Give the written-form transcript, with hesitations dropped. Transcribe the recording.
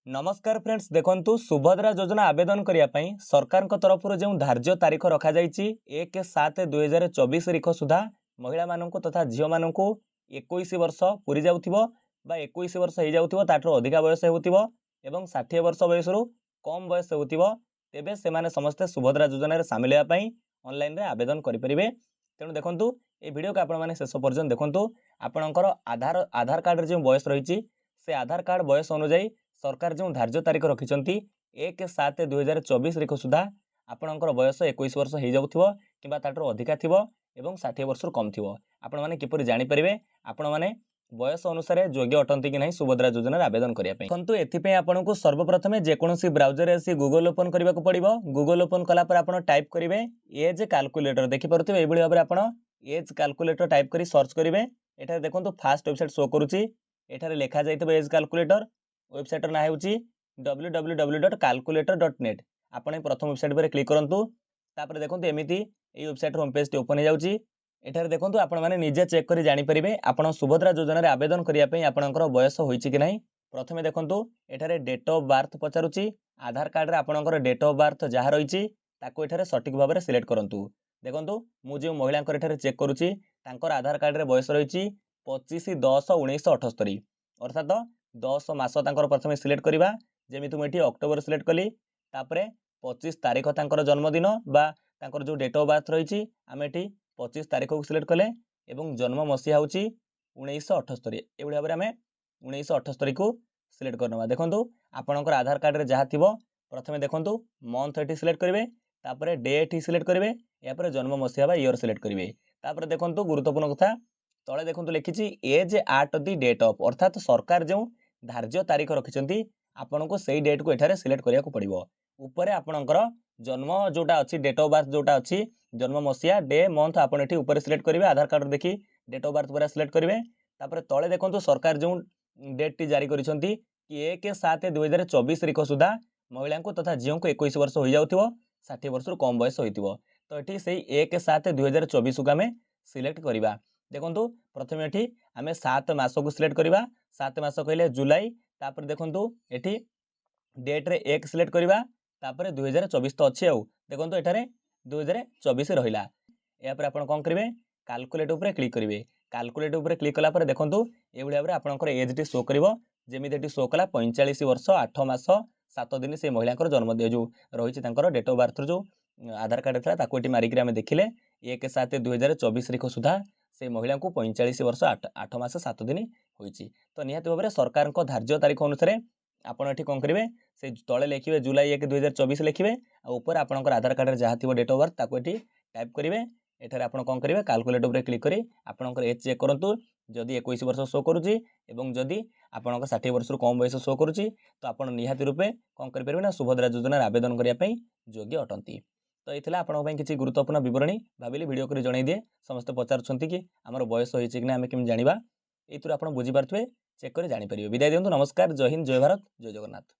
नमस्कार फ्रेंड्स देखंतु सुभद्रा योजना आवेदन करिया पई सरकार तरफ जो धार्य तारीख रखा जाइछि 1/7/2024 तारीख सुधा महिला माननकु तथा झियो माननकु 21 वर्ष पूरी जाउथिबो बा 21 वर्ष हे जाउथिबो ताठरो अधिका बयस हेउथिबो एवं 60 वर्ष बयसरु कम बयस हेउथिबो तेबे से माने समस्त सुभद्रा योजना रे शामिल हेबा पई ऑनलाइन रे आवेदन करि परिबे। तेणु देखंतु ए वीडियो को आपण माने शेष पर्यंत देखंतु आपणकर आधार कार्ड रे जो बयस रहिछि से आधार कार्ड बयस अनुसार सरकार जो धार्य तारीख रखिंट 1/7/2024 तारीख सुधा आपणकर बयस 21 वर्ष हो जाऊथिबो किबा ताठरो अधिका थिबो एवं 60 वर्ष कम थिबो। आपण माने किपरि जानि परिबे आपण माने बयस अनुसार योग्य अटंती कि नहीं सुभद्रा योजना आवेदन करिया पे। किंतु एथिपे आपनको सर्वप्रथमे जे कोनोसी ब्राउजर रे गूगल ओपन करबा को पड़िबो। गूगल ओपन कला पर आपण टाइप करिवे एज कैलकुलेटर देखि परथिबे एबळी भाबरे आपण एज कैलकुलेटर टाइप करी सर्च करिवे। एठा देखंतु फास्ट वेबसाइट शो करूची एठारे लेखा जाइतबे एज कैलकुलेटर वेबसाइट ना हेउची www.calculator.net। आपण प्रथम वेबसाइट पर क्लिक करंतु तापर देखंतु एमिति ए वेबसाइट होम पेज ओपन हो जाउची। एठारे देखंतु आपण माने निजे चेक करी जानि परिबे आपण सुभद्रा योजना रे आवेदन करिया पई आपणकर बयस होईची कि नहीं। प्रथमे देखंतु एठारे डेट ऑफ बर्थ पचारुची आधार कार्ड रे आपणकर डेट ऑफ बर्थ जहा रहिची ताको एठारे सटीक भाबरे सिलेक्ट करंतु। देखंतु मु जे महिलांकर एठारे चेक करूची तांकर आधार कार्ड रे बयस रहिची 25/10/1978 अर्थात 10 मास तांकर प्रथमे सिलेक्ट करिबा जेमिति मुठी अक्टोबर सिलेक्ट कली तापरे 25 तारीख तांकर जन्मदिन बा तांकर जो डेट ऑफ बर्थ रहिची आमे एठी 25 तारीख को सिलेक्ट कले एवं जन्म मसीहा होची 1978 एबडी भाबरे आमे 1978 को सिलेक्ट करनवा। देखंतु आपनकर आधार कार्ड रे जहा थिबो प्रथमे देखंतु मंथ एठी सिलेक्ट करिवे तापरे डे एठी सिलेक्ट करिवे या पर जन्म मसीहा बा ईयर सिलेक्ट करिवे। तापरे देखंतु गुरुत्वपूर्ण कथा तळे देखंतु लिखिची age at the date of अर्थात सरकार जो धार्य तारीख रखिचंती आपनको सेही डेट को एठारे सिलेक्ट करिया को पड़िबो। ऊपर आपनकर जन्म जोटा अछि डेट ऑफ बर्थ जोटा अछि जन्म मसीहा डे मंथ आपण एठी ऊपर सिलेक्ट करिवे आधार कार्ड देखि डेट ऑफ बर्थ पूरा सिलेक्ट करिवे। तापर तळे देखंतु सरकार जो डेट टी जारी करिसंती कि 1/7/2024 तारीख सुधा महिला को तथा झियो को 21 वर्ष हो जाउथिबो 60 वर्ष रु कम बयस होइतिबो। तो एठी सेही 1/7/2024 को आमे सिलेक्ट करिबा। देखंतु प्रथमे एठी आमे 7 मास को सिलेक्ट करिबा 7 मास कहले जुलाई तापर देखंतु एठी डेट रे 1 सिलेक्ट करिबा तापर 2024 तो अछि आउ देखंतु एठारे 2024 रहिला। या पर आपण कोन करिवे कैलकुलेट ऊपर क्लिक करिवे। कैलकुलेट ऊपर क्लिक कला पर देखंतु एबडी भाबरे आपनकर एज टी शो करिवो जेमिति एठी शो कला 45 वर्ष 8 मास 7 दिन से महिलांकर जन्म दे जो रहिछि तांकर डेट ऑफ बर्थ जो आधार कार्ड था ताको एठी मारिकरी आमे देखिले 1/7/2024 तारीख सुधा से महिला को 45 वर्ष 8 मास 7 दिन होईछि। तो निहाती भाबरे सरकार को धार्य तारीख अनुसार आपण एठी कोन करिवे से तळे लिखिवे जुलाई 1/2024 लिखिवे आ ऊपर आपनकर आधार कार्ड रे जहा थिबो डेट ऑफ बर्थ ताको एठी टाइप करिवे। एठारे आपण कोन करिवे कैलकुलेट ऊपर क्लिक करी आपनकर एज चेक करंतु जदि 21 वर्ष शो करूची एवं जदि आपनकर 60 वर्ष रु कम बयस शो करूची तो आपण निहाती रूपे कोन करि परिबे ना सुभद्रा योजना रे आवेदन करिया पई योग्य अटंती। तो एथिला आपण पई किछि गुरुत्वपूर्ण विवरणी भाबिली वीडियो करी जणाई दिए समस्त पचारछंती कि हमर बयस होईछि कि ना हमें केम जानिबा एथुर आपण बुझी पारथुवे चेक करी जानि परिबे। विदाय दियंतु नमस्कार जय हिंद जय भारत जय जगन्नाथ।